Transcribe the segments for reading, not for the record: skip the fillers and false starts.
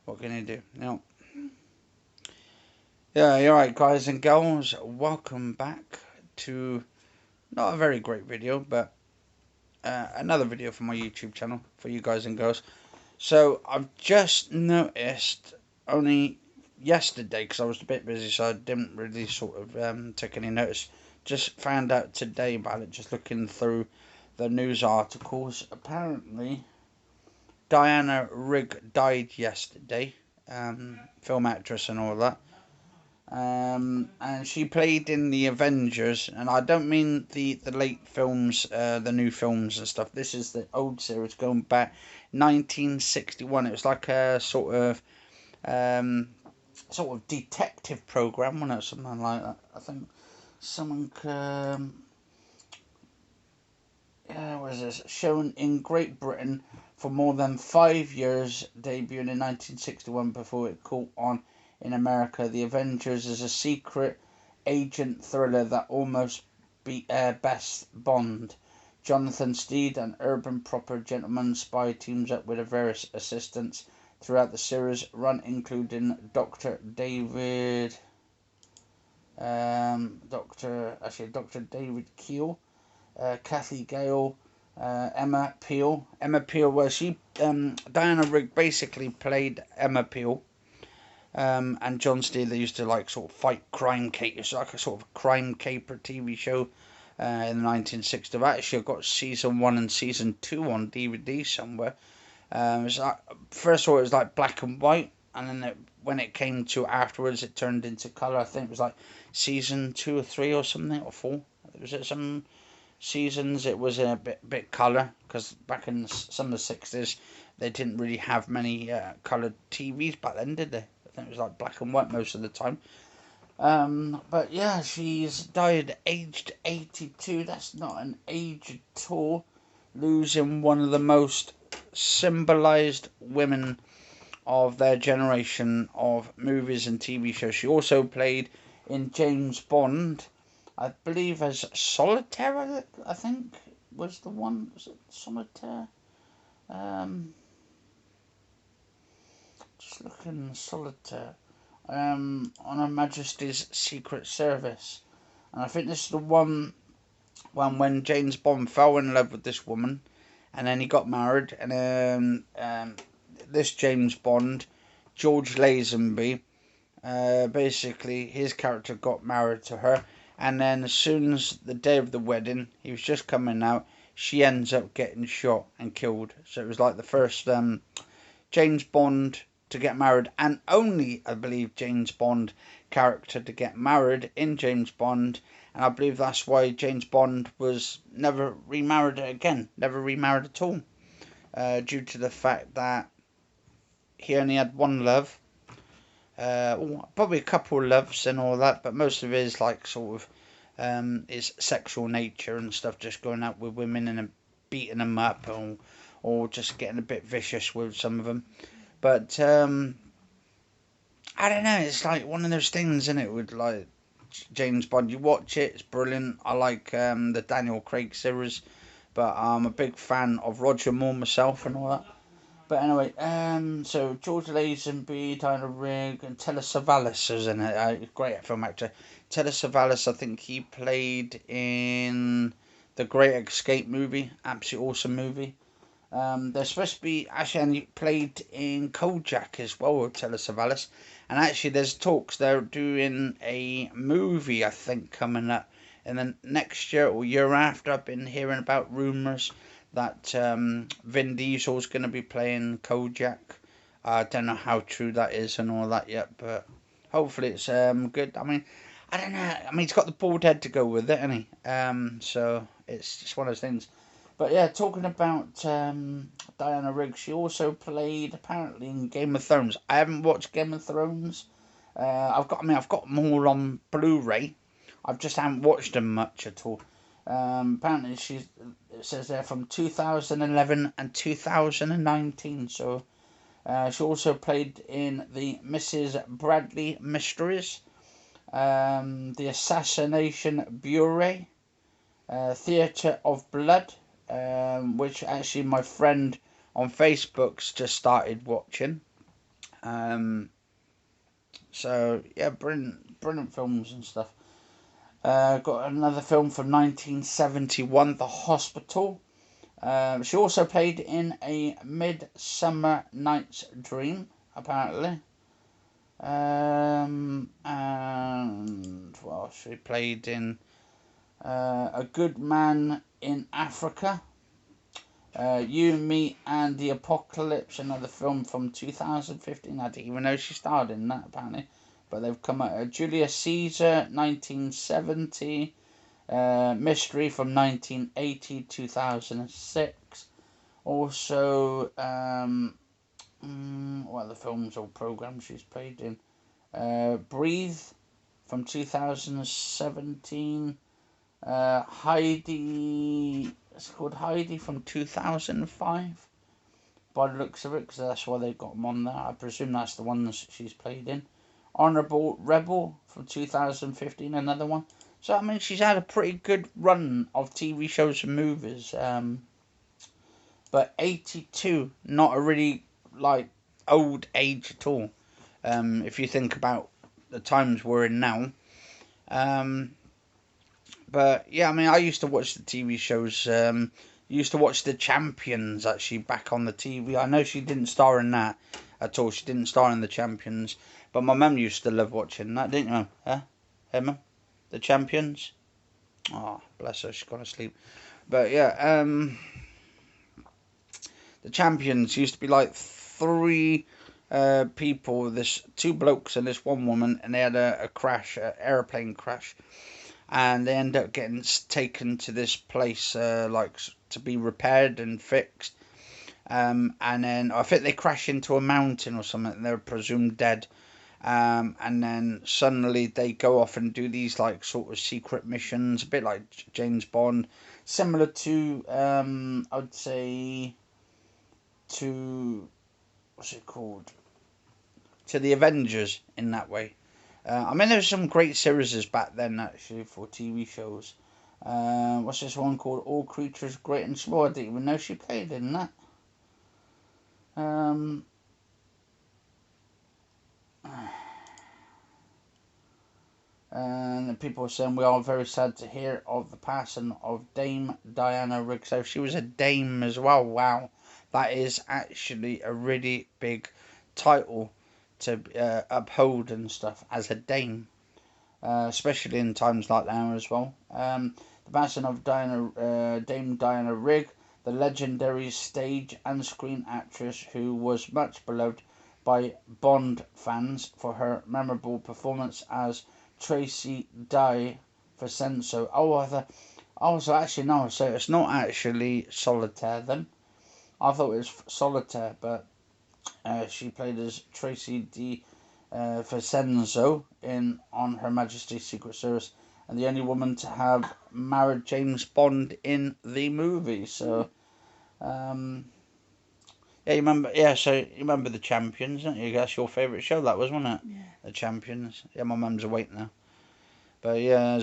What can you do? No. Yeah, you're right, guys and girls. Welcome back to not a very great video, but another video from my YouTube channel for you guys and girls. So I've just noticed only yesterday, because I was a bit busy, so I didn't really sort of take any notice. Just found out today about it, just looking through the news articles. Apparently, Diana Rigg died yesterday, film actress and all that. And she played in the Avengers, and I don't mean the late films, the new films and stuff. This is the old series going back 1961. It was like a sort of detective program, wasn't it? Something like that. I think someone was this shown in Great Britain for more than 5 years, debuting in 1961 before it caught on in America. The Avengers is a secret agent thriller that almost beat Best Bond. Jonathan Steed, an urban proper gentleman spy, teams up with various assistants throughout the series run, including Dr. David Keel, Kathy Gale, Emma Peel. Diana Rigg basically played Emma Peel. And John Steed, they used to like sort of fight crime capers, like a sort of crime caper TV show in the 1960s. Actually, I've got season 1 and season 2 on DVD somewhere. It was like, first of all, it was like black and white, and then when it came to afterwards, it turned into colour. I think it was like season 2 or 3 or something, or 4. Was it some seasons? It was a bit colour, because back in some of the 60s, they didn't really have many coloured TVs back then, did they? I think it was like black and white most of the time. But yeah, she's died aged 82. That's not an age at all. Losing one of the most symbolised women of their generation of movies and TV shows. She also played in James Bond, I believe, as Solitaire, I think was the one. Was it Solitaire? Just looking, Solitaire. On Her Majesty's Secret Service. And I think this is the one when James Bond fell in love with this woman, and then he got married, and this James Bond, George Lazenby, basically his character got married to her, and then as soon as the day of the wedding, he was just coming out, she ends up getting shot and killed. So it was like the first James Bond to get married, and only, I believe, James Bond character to get married in James Bond. And I believe that's why James Bond was never remarried again, never remarried at all, due to the fact that he only had one love, probably a couple of loves and all that, but most of his like sort of his sexual nature and stuff, just going out with women and beating them up, or just getting a bit vicious with some of them. But I don't know, it's like one of those things, isn't it, with like James Bond. You watch it, it's brilliant. I like the Daniel Craig series, but I'm a big fan of Roger Moore myself and all that. But anyway, so George Lazenby, Diana Rigg, and Telly Savalas is in it. Great film actor. Telly Savalas, I think he played in the Great Escape movie, absolutely awesome movie. There's supposed to be, actually, and he played in Kojak as well with Telly Savalas. And actually, there's talks they're doing a movie, I think, coming up in the next year or year after. I've been hearing about rumours that Vin Diesel's going to be playing Kojak. I don't know how true that is and all that yet, but hopefully it's good. I mean, I don't know. I mean, he's got the bald head to go with it, hasn't he? So it's just one of those things. But yeah, talking about Diana Rigg, she also played apparently in Game of Thrones. I haven't watched Game of Thrones. I've got them all on Blu-ray. I just haven't watched them much at all. Apparently, it says there from 2011 and 2019. So she also played in the Mrs. Bradley Mysteries, the Assassination Bureau, Theatre of Blood, which actually my friend on Facebook's just started watching. So yeah, brilliant films and stuff. Got another film from 1971, The Hospital. She also played in A Midsummer Night's Dream, apparently. And well, she played in A Good Man in Africa. You, Me, and the Apocalypse, another film from 2015. I didn't even know she starred in that, apparently. But they've come out. Julius Caesar, 1970. Mystery from 1980, 2006. Also, what are the films or programs she's played in? Breathe from 2017. Heidi, it's called Heidi from 2005. By the looks of it, because that's why they got them on there. I presume that's the one that she's played in. Honourable Rebel from 2015, another one. So, I mean, she's had a pretty good run of TV shows and movies. But 82, not a really, like, old age at all. If you think about the times we're in now. But, yeah, I mean, I used to watch the TV shows. Used to watch The Champions, actually, back on the TV. I know she didn't star in that at all. She didn't star in The Champions. But my mum used to love watching that, didn't you, Mum? Huh? Hey, Mum? The Champions? Oh, bless her, she's gone to sleep. But, yeah, The Champions used to be like three people, this two blokes and this one woman, and they had a crash, an aeroplane crash. And they end up getting taken to this place, like, to be repaired and fixed. And then I think they crash into a mountain or something, and they're presumed dead. And then suddenly they go off and do these, like, sort of secret missions, a bit like James Bond, similar to, I would say, to, what's it called? To the Avengers in that way. I mean, there were some great series back then, actually, for TV shows. What's this one called? All Creatures Great and Small. I didn't even know she played in that. And people are saying we are very sad to hear of the passing of Dame Diana Rigg. So she was a dame as well. Wow, that is actually a really big title to uphold and stuff as a dame. Especially in times like now as well. The passing of Dame Diana Rigg, the legendary stage and screen actress who was much beloved by Bond fans for her memorable performance as Tracy Di Vincenzo. So actually no, so it's not actually Solitaire then. I thought it was Solitaire, but she played as Tracy Di Vincenzo on Her Majesty's Secret Service, and the only woman to have married James Bond in the movie. So, yeah, you remember? Yeah, so you remember The Champions, don't you? That's your favourite show, that was, wasn't it? Yeah. The Champions. Yeah, my mum's awake now. But yeah,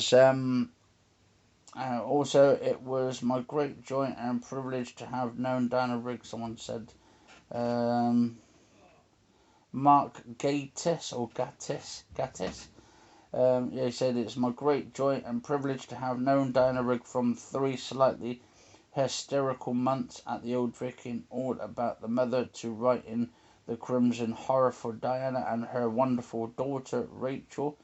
also it was my great joy and privilege to have known Diana Rigg. Someone said. Mark Gatiss, or Gattis. Yeah, he said, it's my great joy and privilege to have known Diana Rigg from 3 slightly hysterical months at the Old Vic in all about the mother to writing the Crimson Horror for Diana and her wonderful daughter Rachel.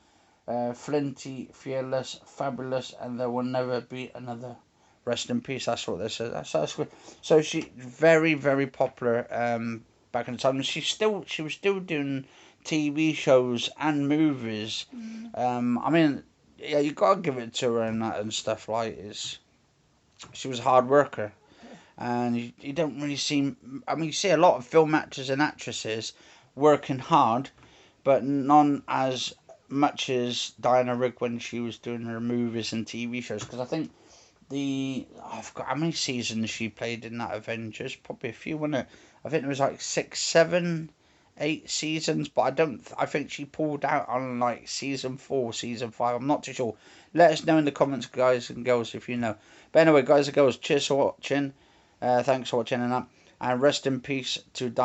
Flinty, fearless, fabulous, and there will never be another. Rest in peace, that's what they said. That's good. So she very, very popular back in the time. She was still doing TV shows and movies. I mean, yeah, you gotta give it to her and that and stuff. Like, she was a hard worker, and you don't really see. I mean, you see a lot of film actors and actresses working hard, but none as much as Diana Rigg when she was doing her movies and TV shows. Because I think I forgot how many seasons she played in that Avengers. Probably a few, wasn't it? I think it was like 6, 7, 8 seasons. But I think she pulled out on like season 4, season 5. I'm not too sure. Let us know in the comments, guys and girls, if you know. But anyway, guys and girls, cheers for watching. Thanks for watching and that. And rest in peace to Diana.